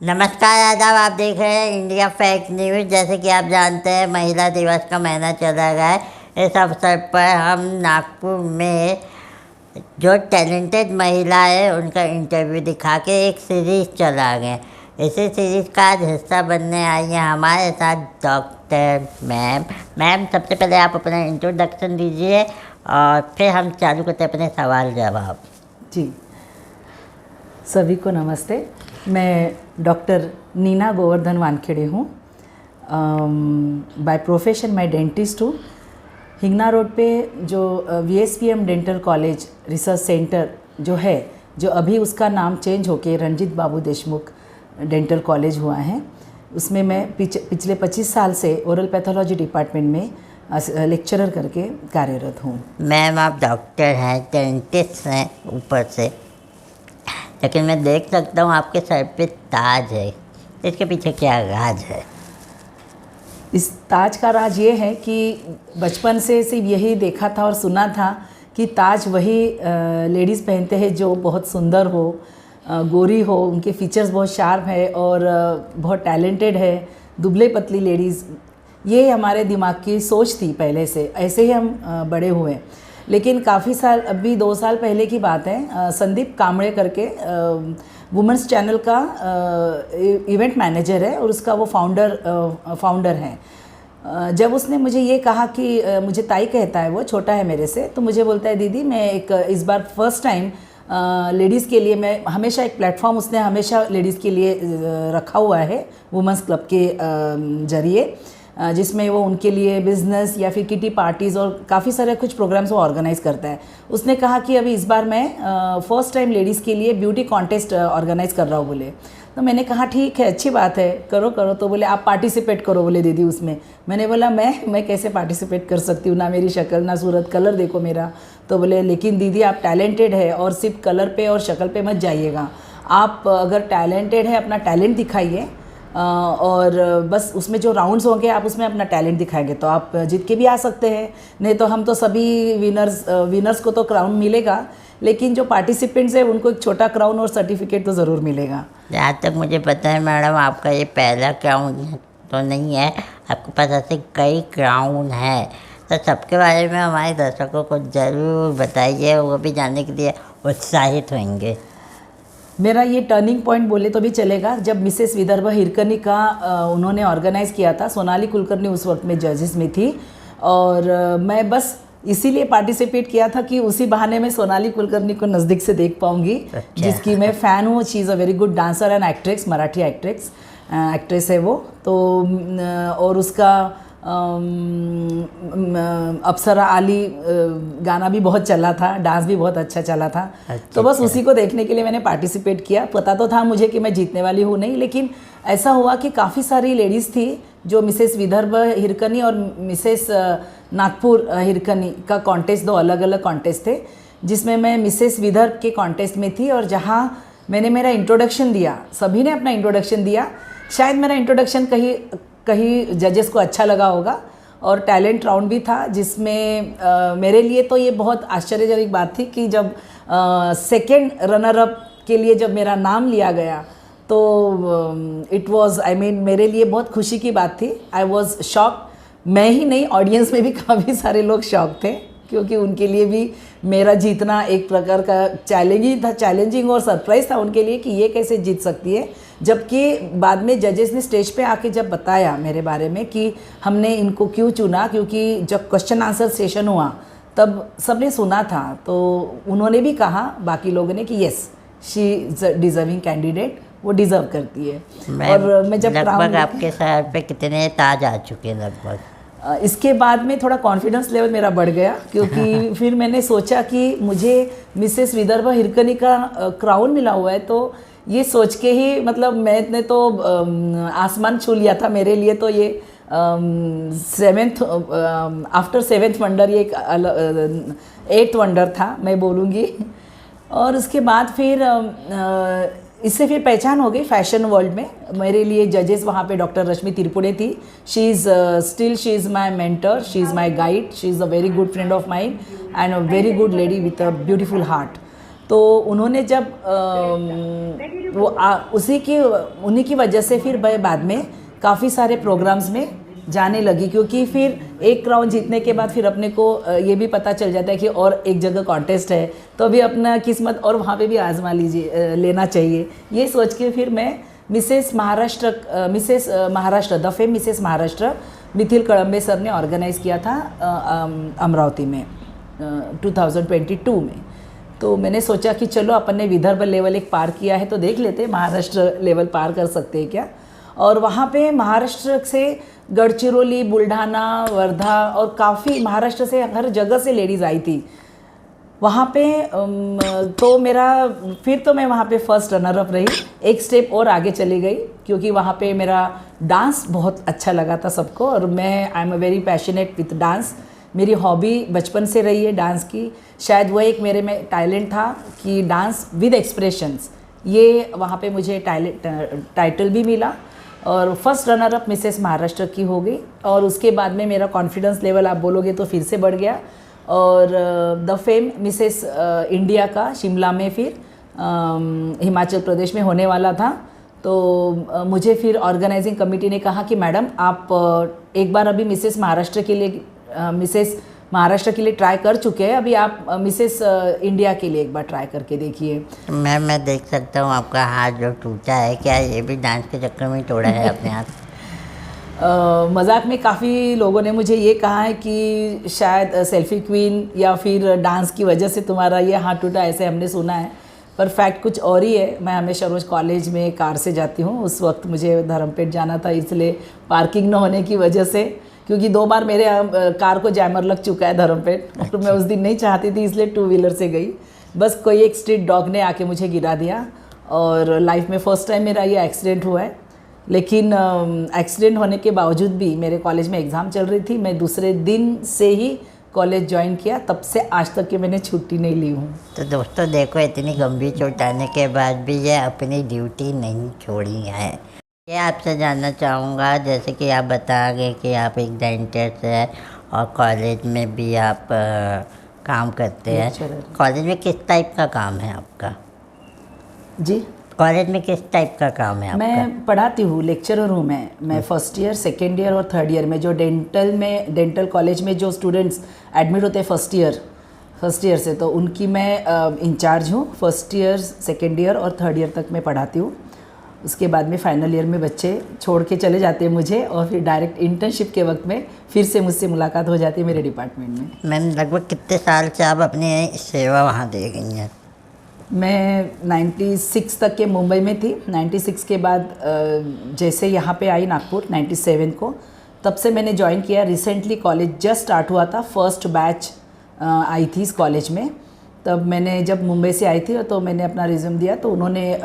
नमस्कार आदाब, आप देख रहे हैं इंडिया फैक्ट न्यूज़। जैसे कि आप जानते हैं महिला दिवस का महीना चला गया है। इस अवसर पर हम नागपुर में जो टैलेंटेड महिला है उनका इंटरव्यू दिखा के एक सीरीज़ चला गया। इसी सीरीज़ का आज हिस्सा बनने आई है हमारे साथ डॉक्टर मैम। सबसे पहले आप अपना इंट्रोडक्शन दीजिए और फिर हम चालू करते हैं अपने सवाल जवाब। जी, सभी को नमस्ते। मैं डॉक्टर नीना गोवर्धन वानखेड़े हूँ। बाय प्रोफेशन मैं डेंटिस्ट हूँ। हिंगना रोड पे जो VSPM dental college research centre जो है, जो अभी उसका नाम चेंज होके रणजीत बाबू देशमुख डेंटल कॉलेज हुआ है, उसमें मैं पिछले 25 साल से ओरल पैथोलॉजी डिपार्टमेंट में लेक्चरर करके कार्यरत हूँ। मैम, आप डॉक्टर हैं, डेंटिस्ट हैं ऊपर से, लेकिन मैं देख सकता हूँ आपके सर पे ताज है। इसके पीछे क्या राज है? इस ताज का राज ये है कि बचपन से सिर्फ यही देखा था और सुना था कि ताज वही लेडीज़ पहनते हैं जो बहुत सुंदर हो, गोरी हो, उनके फीचर्स बहुत शार्प है और बहुत टैलेंटेड है, दुबले पतली लेडीज़। ये हमारे दिमाग की सोच थी पहले से, ऐसे ही हम बड़े हुए। लेकिन काफ़ी साल, अभी 2 साल पहले की बात है, संदीप कामड़े करके वुमेंस चैनल का इवेंट मैनेजर है और उसका वो फाउंडर है। जब उसने मुझे ये कहा कि मुझे ताई कहता है, वो छोटा है मेरे से, तो मुझे बोलता है दीदी मैं इस बार फर्स्ट टाइम लेडीज़ के लिए, मैं हमेशा एक प्लेटफॉर्म उसने हमेशा लेडीज़ के लिए रखा हुआ है वुमेंस क्लब के ज़रिए, जिसमें वो उनके लिए बिज़नेस या फिर किटी पार्टीज़ और काफ़ी सारे कुछ प्रोग्राम्स वो ऑर्गेनाइज़ करता है। उसने कहा कि अभी इस बार मैं फ़र्स्ट टाइम लेडीज़ के लिए ब्यूटी कॉन्टेस्ट ऑर्गेनाइज़ कर रहा हूँ बोले। तो मैंने कहा ठीक है, अच्छी बात है, करो करो। तो बोले आप पार्टिसिपेट करो बोले दीदी उसमें। मैंने बोला मैं कैसे पार्टिसिपेट कर सकती हूँ, ना मेरी शक्ल ना सूरत, कलर देखो मेरा। तो बोले लेकिन दीदी आप टैलेंटेड है और सिर्फ कलर पे और शक्ल पे मत जाइएगा, आप अगर टैलेंटेड है अपना टैलेंट दिखाइए और बस उसमें जो राउंड्स होंगे आप उसमें अपना टैलेंट दिखाएंगे तो आप जीत के भी आ सकते हैं। नहीं तो हम तो सभी विनर्स को तो क्राउन मिलेगा, लेकिन जो पार्टिसिपेंट्स हैं उनको एक छोटा क्राउन और सर्टिफिकेट तो ज़रूर मिलेगा। जहाँ तक मुझे पता है मैडम, आपका ये पहला क्राउन तो नहीं है, आपके पास ऐसे कई क्राउन हैं। तो सबके बारे में हमारे दर्शकों को ज़रूर बताइए, वो भी जानने के लिए उत्साहित होंगे। मेरा ये टर्निंग पॉइंट बोले तो भी चलेगा, जब मिसेस विदर्भ हिरकनी का उन्होंने ऑर्गेनाइज़ किया था। सोनाली कुलकर्णी उस वक्त में जजेस में थी और मैं बस इसीलिए पार्टिसिपेट किया था कि उसी बहाने में सोनाली कुलकर्णी को नज़दीक से देख पाऊँगी, जिसकी मैं फ़ैन हूँ। She is a very good dancer and actress, Marathi actress है वो तो। और उसका अप्सरा आली गाना भी बहुत चला था, डांस भी बहुत अच्छा चला था। तो बस उसी को देखने के लिए मैंने पार्टिसिपेट किया। पता तो था मुझे कि मैं जीतने वाली हूँ नहीं, लेकिन ऐसा हुआ कि काफ़ी सारी लेडीज़ थी जो मिसेस विदर्भ हिरकनी और मिसेस नागपुर हिरकनी का कॉन्टेस्ट, 2 अलग अलग कॉन्टेस्ट थे, जिसमें मैं मिसेस विदर्भ के कॉन्टेस्ट में थी। और जहाँ मैंने मेरा इंट्रोडक्शन दिया, सभी ने अपना इंट्रोडक्शन दिया, शायद मेरा इंट्रोडक्शन कहीं जजेस को अच्छा लगा होगा। और टैलेंट राउंड भी था, जिसमें मेरे लिए तो ये बहुत आश्चर्यजनक बात थी कि जब सेकंड रनर अप के लिए जब मेरा नाम लिया गया तो इट वाज, मेरे लिए बहुत खुशी की बात थी। I was shock. मैं ही नहीं, ऑडियंस में भी काफ़ी सारे लोग शॉक थे, क्योंकि उनके लिए भी मेरा जीतना एक प्रकार का चैलेंजिंग और सरप्राइज़ था उनके लिए कि ये कैसे जीत सकती है। जबकि बाद में जजेस ने स्टेज पे आके जब बताया मेरे बारे में कि हमने इनको क्यों चुना, क्योंकि जब क्वेश्चन आंसर सेशन हुआ तब सबने सुना था, तो उन्होंने भी कहा बाकी लोगों ने कि yes, she is a deserving candidate, वो डिज़र्व करती है। और मैं जब लगभग आपके सर पे कितने ताज आ चुके हैं लगभग? इसके बाद में थोड़ा कॉन्फिडेंस लेवल मेरा बढ़ गया, क्योंकि फिर मैंने सोचा कि मुझे मिसेस विदर्भ हिरकनी का क्राउन मिला हुआ है, तो ये सोच के ही मैंने तो आसमान छू लिया था। मेरे लिए तो ये आफ्टर 7th वंडर, ये एक 8th वंडर था मैं बोलूँगी। और उसके बाद फिर इससे फिर पहचान हो गई फैशन वर्ल्ड में। मेरे लिए जजेस वहाँ पे डॉक्टर रश्मि तिरपुड़े थी। She is my mentor, she is my guide, she is a very good friend of mine and a very good lady with a beautiful heart. तो उन्होंने जब उन्हीं की वजह से फिर मैं बाद में काफ़ी सारे प्रोग्राम्स में जाने लगी, क्योंकि फिर एक राउंड जीतने के बाद फिर अपने को ये भी पता चल जाता है कि और एक जगह कॉन्टेस्ट है, तो अभी अपना किस्मत और वहाँ पे भी आजमा लेना चाहिए। ये सोच के फिर मैं Mrs Maharashtra the fame Mrs Maharashtra Mithil Kadambe sir ने ऑर्गेनाइज़ किया था अमरावती में 2022 में। तो मैंने सोचा कि चलो अपन ने विदर्भ लेवल एक पार किया है तो देख लेते महाराष्ट्र लेवल पार कर सकते हैं क्या। और वहाँ पे महाराष्ट्र से गढ़चिरौली, बुल्ढाना, वर्धा और काफ़ी महाराष्ट्र से हर जगह से लेडीज़ आई थी वहाँ पे। तो मैं वहाँ पे फर्स्ट रनर अप रही, एक स्टेप और आगे चली गई, क्योंकि वहाँ पे मेरा डांस बहुत अच्छा लगा था सबको। और आई am a very passionate with dance, मेरी हॉबी बचपन से रही है डांस की। शायद वो एक मेरे में टैलेंट था कि डांस विद एक्सप्रेशंस, ये वहाँ पे मुझे टाइटल भी मिला और first runner up Mrs Maharashtra की हो गई। और उसके बाद में मेरा कॉन्फिडेंस लेवल आप बोलोगे तो फिर से बढ़ गया। और द फेम मिसेस इंडिया का शिमला में फिर हिमाचल प्रदेश में होने वाला था। तो मुझे फिर ऑर्गेनाइजिंग कमेटी ने कहा कि मैडम आप एक बार अभी मिसेस महाराष्ट्र के लिए ट्राई कर चुके हैं, अभी आप मिसेस इंडिया के लिए एक बार ट्राई करके देखिए। मैम मैं देख सकता हूँ आपका हाथ जो टूटा है, क्या ये भी डांस के चक्कर में तोड़ा है अपने हाथ? मजाक में काफ़ी लोगों ने मुझे ये कहा है कि शायद सेल्फी क्वीन या फिर डांस की वजह से तुम्हारा ये हाथ टूटा, ऐसे हमने सुना है, पर फैक्ट कुछ और ही है। मैं हमेशा रोज़ कॉलेज में कार से जाती हूँ, उस वक्त मुझे धर्मपेट जाना था, इसलिए पार्किंग न होने की वजह से, क्योंकि 2 बार मेरे कार को जैमर लग चुका है धर्मपेट, तो मैं उस दिन नहीं चाहती थी, इसलिए 2 व्हीलर से गई। बस कोई एक स्ट्रीट डॉग ने आके मुझे गिरा दिया और लाइफ में फ़र्स्ट टाइम मेरा ये एक्सीडेंट हुआ है। लेकिन एक्सीडेंट होने के बावजूद भी मेरे कॉलेज में एग्ज़ाम चल रही थी, मैं दूसरे दिन से ही कॉलेज ज्वाइन किया, तब से आज तक के मैंने छुट्टी नहीं ली हूँ। तो दोस्तों देखो, इतनी गंभीर चोट आने के बाद भी ये अपनी ड्यूटी नहीं छोड़ी है। ये आपसे जानना चाहूँगा, जैसे कि आप बता गए कि आप एक डेंटिस्ट हैं और कॉलेज में भी आप काम करते हैं। कॉलेज में किस टाइप का काम है आपका? जी, कॉलेज में किस टाइप का काम है आपका? मैं पढ़ाती हूँ, लेक्चरर हूँ मैं फर्स्ट ईयर, सेकेंड ईयर और थर्ड ईयर में। जो डेंटल कॉलेज में जो स्टूडेंट्स एडमिट होते हैं फर्स्ट ईयर से, तो उनकी मैं इंचार्ज हूँ। फर्स्ट ईयर, सेकेंड ईयर और थर्ड ईयर तक मैं पढ़ाती हूँ। उसके बाद में फाइनल ईयर में बच्चे छोड़ के चले जाते हैं मुझे, और फिर डायरेक्ट इंटर्नशिप के वक्त में फिर से मुझसे मुलाकात हो जाती है मेरे डिपार्टमेंट में। मैम लगभग कितने साल से आप अपनी सेवा वहाँ दे गई हैं? मैं 96 तक के मुंबई में थी। 96 के बाद जैसे यहाँ पे आई नागपुर 97 को, तब से मैंने ज्वाइन किया। रिसेंटली कॉलेज जस्ट स्टार्ट हुआ था, फर्स्ट बैच आई थी इस कॉलेज में। तब मैंने जब मुंबई से आई थी तो मैंने अपना रिज्यूम दिया, तो उन्होंने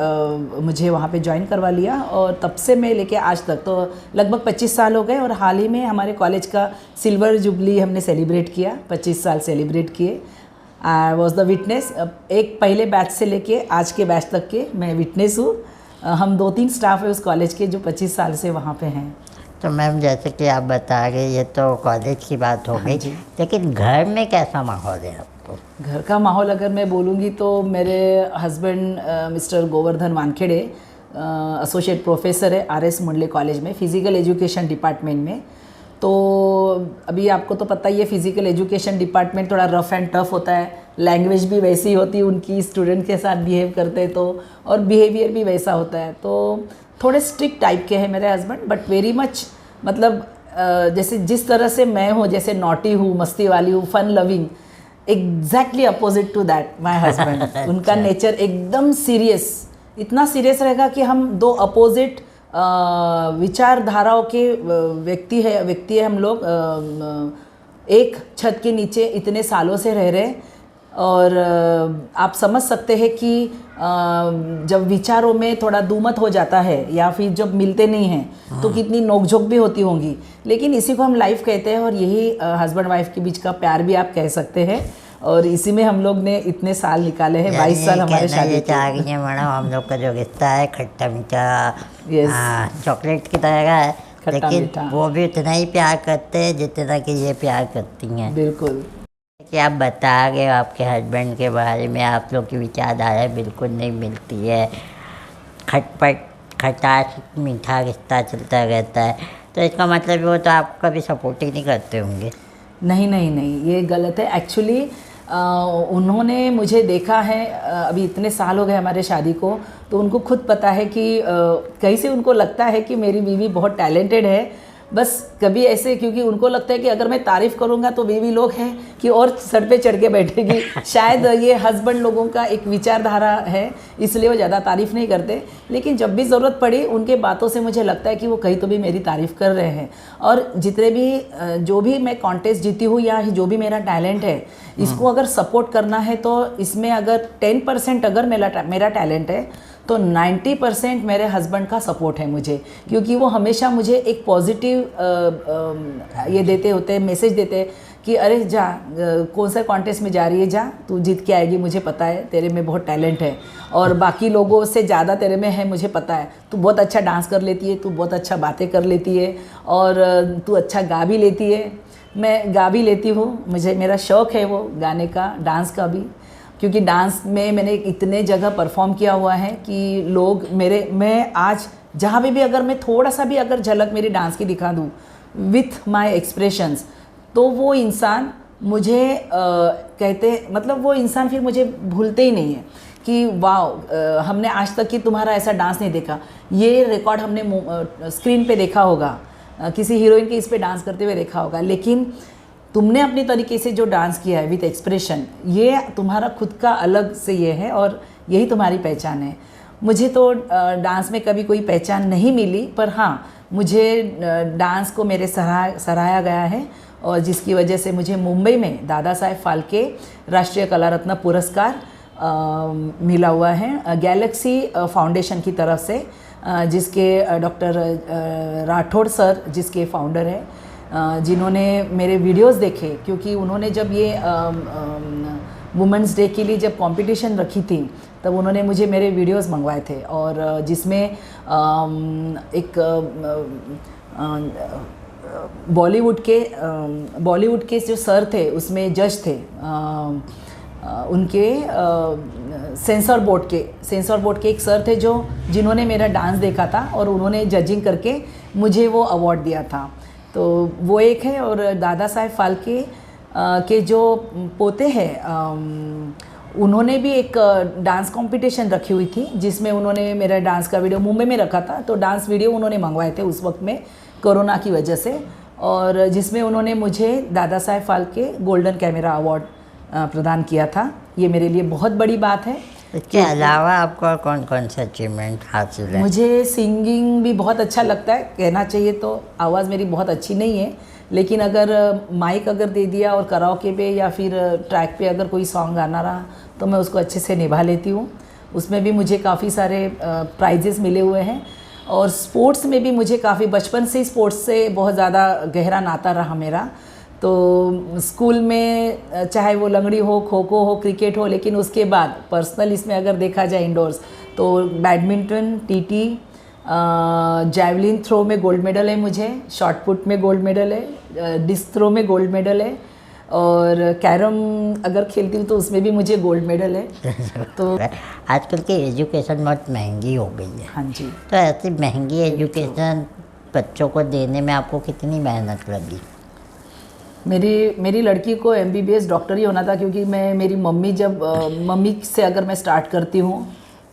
मुझे वहाँ पे ज्वाइन करवा लिया। और तब से मैं लेके आज तक तो लगभग 25 साल हो गए। और हाल ही में हमारे कॉलेज का सिल्वर जुबली हमने सेलिब्रेट किया, 25 साल सेलिब्रेट किए। I was the witness. एक पहले बैच से लेके आज के बैच तक के मैं विटनेस हूँ। हम 2-3 स्टाफ है उस कॉलेज के जो 25 साल से वहाँ पे हैं। तो मैम जैसे कि आप बता गए, ये तो कॉलेज की बात हो गई, लेकिन घर में कैसा माहौल है आपको? घर का माहौल अगर मैं बोलूँगी तो मेरे husband mister Govardhan Wankhede associate professor है RS मुंडले कॉलेज में, फिज़िकल एजुकेशन डिपार्टमेंट में। तो अभी आपको तो पता ही है, फिज़िकल एजुकेशन डिपार्टमेंट थोड़ा रफ़ एंड टफ होता है, लैंग्वेज भी वैसी होती है उनकी, स्टूडेंट के साथ बिहेव करते तो, और बिहेवियर भी वैसा होता है। तो थोड़े स्ट्रिक्ट टाइप के हैं मेरे हस्बैंड, बट वेरी मच मतलब जैसे जिस तरह से मैं हूँ, जैसे नॉटी हूँ, मस्ती वाली हूँ, fun loving, exactly opposite to that my husband. उनका नेचर एकदम सीरियस, इतना सीरियस रहेगा कि हम 2 अपोजिट विचारधाराओं के व्यक्ति है हम लोग। एक छत के नीचे इतने सालों से रह रहे, और आप समझ सकते हैं कि जब विचारों में थोड़ा दुमत हो जाता है या फिर जब मिलते नहीं हैं तो कितनी नोकझोंक भी होती होंगी, लेकिन इसी को हम लाइफ कहते हैं। और यही हस्बैंड वाइफ के बीच का प्यार भी आप कह सकते हैं, और इसी में हम लोग ने इतने साल निकाले हैं। 22 साल हमारे शादी के। मैडम हम लोग का जो रिश्ता है खट्टा मीठा, चॉकलेट की तरह है, लेकिन वो भी उतना ही प्यार करते हैं जितना कि ये प्यार करती हैं। बिल्कुल। कि आप बता गए हो आपके हस्बैंड के बारे में, आप लोग की विचारधारा बिल्कुल नहीं मिलती है, खटपट खटास मीठा रिश्ता चलता रहता है, तो इसका मतलब वो तो आप कभी सपोर्ट ही नहीं करते होंगे। नहीं नहीं नहीं, ये गलत है एक्चुअली। उन्होंने मुझे देखा है, अभी इतने साल हो गए हमारे शादी को, तो उनको खुद पता है कि कहीं से उनको लगता है कि मेरी बीवी बहुत टैलेंटेड है। बस कभी ऐसे, क्योंकि उनको लगता है कि अगर मैं तारीफ़ करूँगा तो बीवी लोग हैं कि और सर पे चढ़ के बैठेगी। शायद ये हस्बैंड लोगों का एक विचारधारा है, इसलिए वो ज़्यादा तारीफ़ नहीं करते। लेकिन जब भी ज़रूरत पड़ी उनके बातों से मुझे लगता है कि वो कहीं तो भी मेरी तारीफ़ कर रहे हैं। और जितने भी जो भी मैं कॉन्टेस्ट जीती हूँ या जो भी मेरा टैलेंट है, इसको अगर सपोर्ट करना है तो इसमें अगर 10% अगर मेरा टैलेंट है तो 90% मेरे हस्बैंड का सपोर्ट है मुझे, क्योंकि वो हमेशा मुझे एक पॉजिटिव ये देते होते हैं, मैसेज देते हैं कि अरे जा, कौन सा कॉन्टेस्ट में जा रही है, जा तू जीत के आएगी, मुझे पता है तेरे में बहुत टैलेंट है और बाकी लोगों से ज़्यादा तेरे में है, मुझे पता है। तू बहुत अच्छा डांस कर लेती है, तू बहुत अच्छा बातें कर लेती है और तू अच्छा गा भी लेती है। मैं गा भी लेती हूँ, मुझे मेरा शौक़ है वो गाने का, डांस का भी, क्योंकि डांस में मैंने इतने जगह परफॉर्म किया हुआ है कि लोग मैं आज जहाँ भी अगर मैं थोड़ा सा भी अगर झलक मेरी डांस की दिखा दूँ विथ माय एक्सप्रेशंस, तो वो इंसान मुझे कहते, मतलब वो इंसान फिर मुझे भूलते ही नहीं है कि वाह, हमने आज तक कि तुम्हारा ऐसा डांस नहीं देखा। ये रिकॉर्ड हमने स्क्रीन पे देखा होगा, किसी हीरोइन के इस पे डांस करते हुए देखा होगा, लेकिन तुमने अपनी तरीके से जो डांस किया है विथ एक्सप्रेशन, ये तुम्हारा खुद का अलग से ये है और यही तुम्हारी पहचान है। मुझे तो डांस में कभी कोई पहचान नहीं मिली, पर हाँ, मुझे डांस को मेरे सराहाया गया है और जिसकी वजह से मुझे मुंबई में दादा साहेब फाल्के राष्ट्रीय कला रत्न पुरस्कार मिला हुआ है गैलेक्सी फाउंडेशन की तरफ से, जिसके डॉक्टर राठौड़ सर जिसके फाउंडर है, जिन्होंने मेरे वीडियोस देखे, क्योंकि उन्होंने जब ये वुमेंस डे के लिए जब कंपटीशन रखी थी तब उन्होंने मुझे मेरे वीडियोस मंगवाए थे, और जिसमें एक बॉलीवुड के जो सर थे उसमें जज थे, उनके सेंसर बोर्ड के एक सर थे जिन्होंने मेरा डांस देखा था और उन्होंने जजिंग करके मुझे वो अवार्ड दिया था। तो वो एक है। और दादा साहेब फाल्के के जो पोते हैं, उन्होंने भी एक डांस कंपटीशन रखी हुई थी जिसमें उन्होंने मेरा डांस का वीडियो मुंबई में रखा था, तो डांस वीडियो उन्होंने मंगवाए थे उस वक्त में कोरोना की वजह से, और जिसमें उन्होंने मुझे Dada Saheb Phalke golden camera award प्रदान किया था। ये मेरे लिए बहुत बड़ी बात है। इसके अलावा आपको कौन कौन से अचीवमेंट हासिल है? मुझे सिंगिंग भी बहुत अच्छा लगता है, कहना चाहिए तो आवाज़ मेरी बहुत अच्छी नहीं है, लेकिन अगर माइक अगर दे दिया और कराओके पे या फिर ट्रैक पे अगर कोई सॉन्ग गाना रहा तो मैं उसको अच्छे से निभा लेती हूँ। उसमें भी मुझे काफ़ी सारे प्राइजेस मिले हुए हैं, और स्पोर्ट्स में भी मुझे काफ़ी, बचपन से स्पोर्ट्स से बहुत ज़्यादा गहरा नाता रहा मेरा। तो स्कूल में चाहे वो लंगड़ी हो, खो खो हो, क्रिकेट हो, लेकिन उसके बाद पर्सनल इसमें अगर देखा जाए इंडोर्स तो बैडमिंटन, टीटी, जैवलिन थ्रो में गोल्ड मेडल है मुझे, शॉट पुट में गोल्ड मेडल है, डिस्क थ्रो में गोल्ड मेडल है, और कैरम अगर खेलती हूँ तो उसमें भी मुझे गोल्ड मेडल है। तो आजकल की एजुकेशन बहुत महंगी हो गई है। हाँ जी। तो ऐसी महंगी एजुकेशन बच्चों को देने में आपको कितनी मेहनत लगी? मेरी लड़की को MBBS डॉक्टर ही होना था, क्योंकि मेरी मम्मी मम्मी से अगर मैं स्टार्ट करती हूँ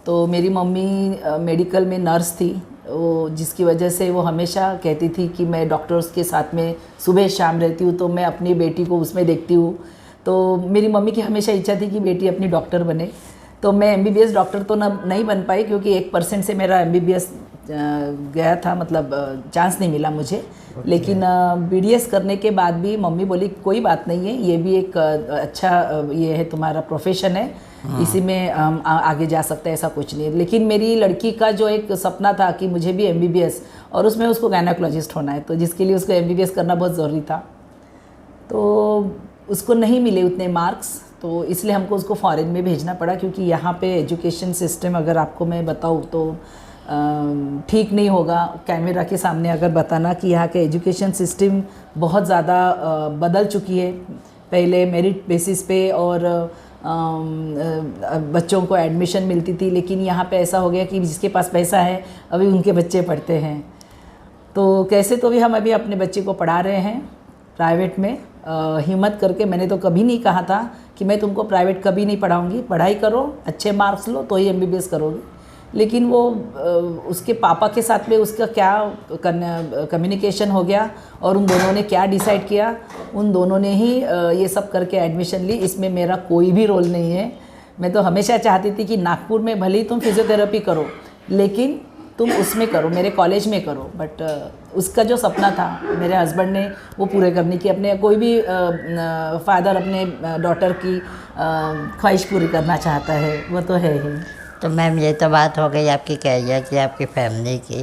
तो मेरी मम्मी मेडिकल में नर्स थी, वो जिसकी वजह से वो हमेशा कहती थी कि मैं डॉक्टर्स के साथ में सुबह शाम रहती हूँ, तो मैं अपनी बेटी को उसमें देखती हूँ। तो मेरी मम्मी की हमेशा इच्छा थी कि बेटी अपनी डॉक्टर बने। तो मैं MBBS डॉक्टर तो नहीं बन पाई, क्योंकि 1% से मेरा MBBS गया था, मतलब चांस नहीं मिला मुझे। लेकिन BDS करने के बाद भी मम्मी बोली कोई बात नहीं है, ये भी एक अच्छा ये है, तुम्हारा प्रोफेशन है, इसी में आगे जा सकता है, ऐसा कुछ नहीं। लेकिन मेरी लड़की का जो एक सपना था कि मुझे भी MBBS, और उसमें उसको गायनेकोलॉजिस्ट होना है, तो जिसके लिए उसको MBBS करना बहुत ज़रूरी था। तो उसको नहीं मिले उतने मार्क्स, तो इसलिए हमको उसको फॉरेन में भेजना पड़ा, क्योंकि यहाँ पे एजुकेशन सिस्टम अगर आपको मैं बताऊँ तो ठीक नहीं होगा कैमरा के सामने अगर बताना कि यहाँ के एजुकेशन सिस्टम बहुत ज़्यादा बदल चुकी है पहले मेरिट बेसिस पे और बच्चों को एडमिशन मिलती थी, लेकिन यहाँ पे ऐसा हो गया कि जिसके पास पैसा है अभी उनके बच्चे पढ़ते हैं। तो कैसे तो भी हम अभी अपने बच्चे को पढ़ा रहे हैं प्राइवेट में, हिम्मत करके। मैंने तो कभी नहीं कहा था कि मैं तुमको प्राइवेट कभी नहीं पढ़ाऊंगी, पढ़ाई करो, अच्छे मार्क्स लो तो ही MBBS करोगे। लेकिन वो उसके पापा के साथ में उसका क्या कम्युनिकेशन हो गया और उन दोनों ने क्या डिसाइड किया, उन दोनों ने ही ये सब करके एडमिशन ली। इसमें मेरा कोई भी रोल नहीं है। मैं तो हमेशा चाहती थी कि नागपुर में भले ही तुम फिजियोथेरेपी करो, लेकिन तुम उसमें करो, मेरे कॉलेज में करो। बट उसका जो सपना था मेरे हस्बैंड ने वो पूरे करने की, अपने कोई भी फादर अपने डॉटर की ख्वाहिश पूरी करना चाहता है, वो तो है ही। तो मैम ये तो बात हो गई आपकी करियर की, आपकी फैमिली की,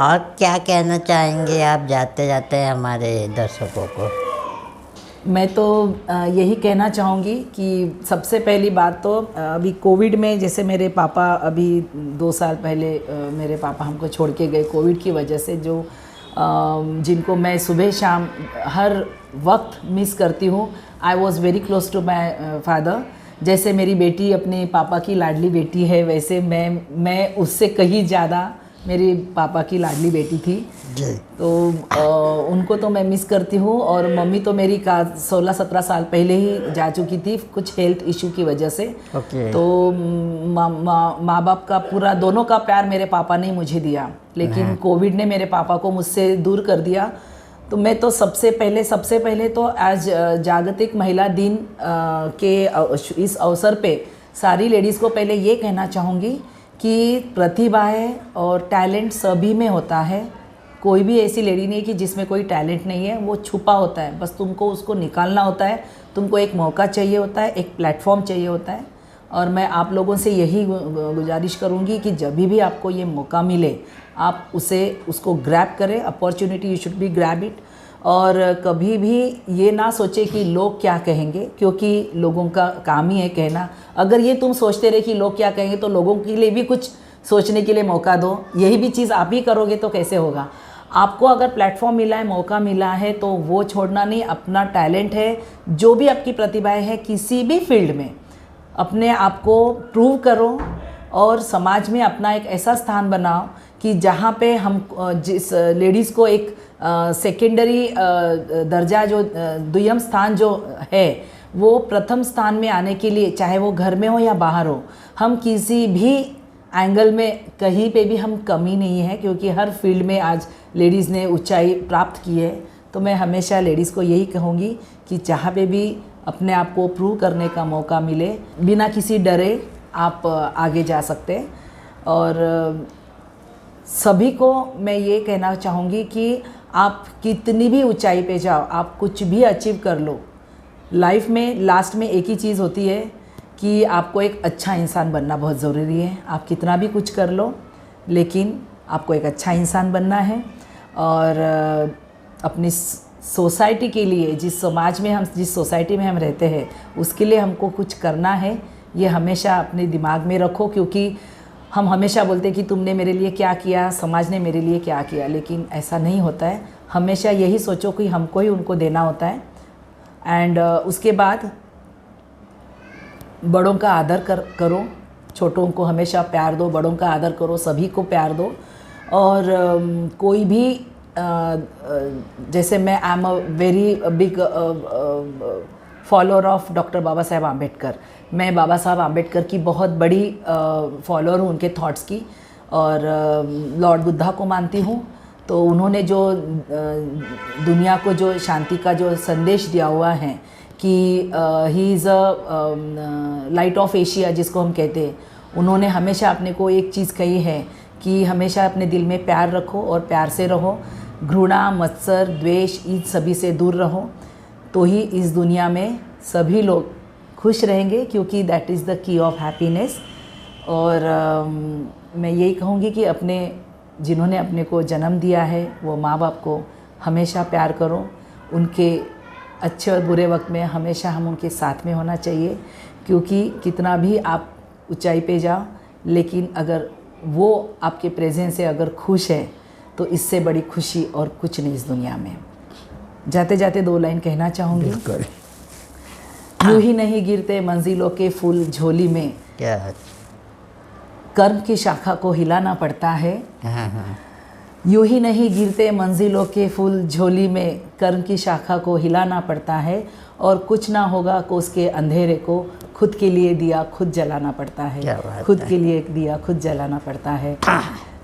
और क्या कहना चाहेंगे आप जाते जाते हमारे दर्शकों को? मैं तो यही कहना चाहूँगी कि सबसे पहली बात तो अभी कोविड में, जैसे मेरे पापा अभी 2 साल पहले मेरे पापा हमको छोड़ के गए कोविड की वजह से, जो जिनको मैं सुबह शाम हर वक्त मिस करती हूँ। I was very close to my father. जैसे मेरी बेटी अपने पापा की लाडली बेटी है, वैसे मैं उससे कहीं ज़्यादा मेरी पापा की लाडली बेटी थी। तो उनको तो मैं मिस करती हूँ। और मम्मी तो मेरी 16-17 साल पहले ही जा चुकी थी कुछ हेल्थ इशू की वजह से। तो माँ बाप का पूरा दोनों का प्यार मेरे पापा ने मुझे दिया, लेकिन कोविड ने मेरे पापा को मुझसे दूर कर दिया। तो मैं तो सबसे पहले तो आज जागतिक महिला दिन के इस अवसर पे सारी लेडीज़ को पहले ये कहना चाहूँगी कि प्रतिभाएं और टैलेंट सभी में होता है। कोई भी ऐसी लेडी नहीं है कि जिसमें कोई टैलेंट नहीं है, वो छुपा होता है, बस तुमको उसको निकालना होता है। तुमको एक मौका चाहिए होता है, एक प्लेटफॉर्म चाहिए होता है। और मैं आप लोगों से यही गुजारिश करूँगी कि जब भी आपको ये मौका मिले आप उसको ग्रैब करें। Opportunity you should be grab it. और कभी भी ये ना सोचे कि लोग क्या कहेंगे, क्योंकि लोगों का काम ही है कहना। अगर ये तुम सोचते रहे कि लोग क्या कहेंगे, तो लोगों के लिए भी कुछ सोचने के लिए मौका दो। यही भी चीज़ आप ही करोगे तो कैसे होगा। आपको अगर प्लेटफॉर्म मिला है, मौका मिला है, तो वो छोड़ना नहीं। अपना टैलेंट है, जो भी आपकी प्रतिभाएं हैं, किसी भी फील्ड में अपने आप को प्रूव करो और समाज में अपना एक ऐसा स्थान बनाओ कि जहाँ पे हम जिस लेडीज़ को एक सेकेंडरी दर्जा, जो द्वितीय स्थान जो है, वो प्रथम स्थान में आने के लिए, चाहे वो घर में हो या बाहर हो, हम किसी भी एंगल में कहीं पे भी हम कमी नहीं है, क्योंकि हर फील्ड में आज लेडीज़ ने ऊंचाई प्राप्त की है। तो मैं हमेशा लेडीज़ को यही कहूँगी कि जहाँ पे भी अपने आप को प्रूव करने का मौका मिले, बिना किसी डरे आप आगे जा सकते हैं। और सभी को मैं ये कहना चाहूँगी कि आप कितनी भी ऊंचाई पे जाओ, आप कुछ भी अचीव कर लो, लाइफ में लास्ट में एक ही चीज़ होती है कि आपको एक अच्छा इंसान बनना बहुत ज़रूरी है। आप कितना भी कुछ कर लो, लेकिन आपको एक अच्छा इंसान बनना है। और अपनी सोसाइटी के लिए, जिस सोसाइटी में हम रहते हैं, उसके लिए हमको कुछ करना है। ये हमेशा अपने दिमाग में रखो, क्योंकि हम हमेशा बोलते हैं कि तुमने मेरे लिए क्या किया, समाज ने मेरे लिए क्या किया, लेकिन ऐसा नहीं होता है। हमेशा यही सोचो कि हमको ही उनको देना होता है। एंड उसके बाद बड़ों का आदर करो, छोटों को हमेशा प्यार दो, बड़ों का आदर करो, सभी को प्यार दो। और कोई भी जैसे मैं I am a very big follower of doctor Baba Saheb Ambedkar. मैं बाबा साहब आम्बेडकर की बहुत बड़ी फॉलोअर हूँ, उनके थॉट्स की। और लॉर्ड बुद्धा को मानती हूँ। तो उन्होंने जो दुनिया को जो शांति का जो संदेश दिया हुआ है कि he is a light of Asia, जिसको हम कहते हैं, उन्होंने हमेशा अपने को एक चीज़ कही है कि हमेशा अपने दिल में प्यार रखो और प्यार से रहो। घृणा, मत्सर, द्वेष, इन सभी से दूर रहो, तो ही इस दुनिया में सभी लोग खुश रहेंगे, क्योंकि that is the key of happiness. और मैं यही कहूँगी कि जिन्होंने अपने को जन्म दिया है, वो माँ बाप को हमेशा प्यार करो। उनके अच्छे और बुरे वक्त में हमेशा हम उनके साथ में होना चाहिए, क्योंकि कितना भी आप ऊंचाई पे जाओ, लेकिन अगर वो आपके प्रेजेंस से अगर खुश है, तो इससे बड़ी खुशी और कुछ नहीं इस दुनिया में। जाते जाते 2 लाइन कहना चाहूँगी यूं ही नहीं गिरते मंजिलों के फूल झोली में, क्या? कर्म की शाखा को हिलाना पड़ता है। हाँ हाँ। यूं ही नहीं गिरते मंजिलों के फूल झोली में, कर्म की शाखा को हिलाना पड़ता है। और कुछ ना होगा को उसके अंधेरे को खुद के लिए दिया खुद जलाना पड़ता क्या है, बात खुद है। के लिए दिया खुद जलाना पड़ता है।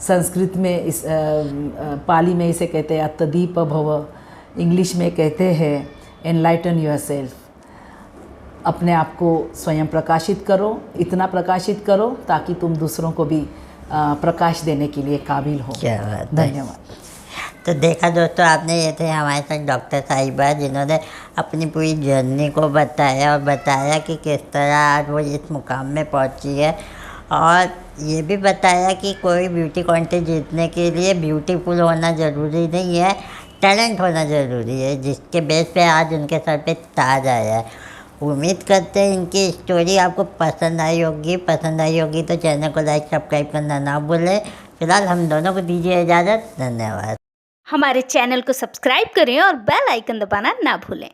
संस्कृत में इस पाली में इसे कहते हैं अत्तदीप भव, इंग्लिश में कहते हैं एनलाइटन योरसेल्फ। अपने आप को स्वयं प्रकाशित करो, इतना प्रकाशित करो ताकि तुम दूसरों को भी प्रकाश देने के लिए काबिल हो। क्या बात है। धन्यवाद। तो देखा दोस्तों, आपने, ये थे हमारे साथ डॉक्टर साहिबा, जिन्होंने अपनी पूरी जर्नी को बताया और बताया कि किस तरह आज वो इस मुकाम में पहुंची है। और ये भी बताया कि कोई ब्यूटी कॉन्टेस्ट जीतने के लिए ब्यूटीफुल होना ज़रूरी नहीं है, टैलेंट होना ज़रूरी है, जिसके बेस पे आज उनके सर पे ताज आया है। उम्मीद करते हैं इनकी स्टोरी आपको पसंद आई होगी। पसंद आई होगी तो चैनल को लाइक सब्सक्राइब करना ना भूलें। फिलहाल हम दोनों को दीजिए इजाज़त। धन्यवाद। हमारे चैनल को सब्सक्राइब करें और बेल आइकन दबाना ना भूलें।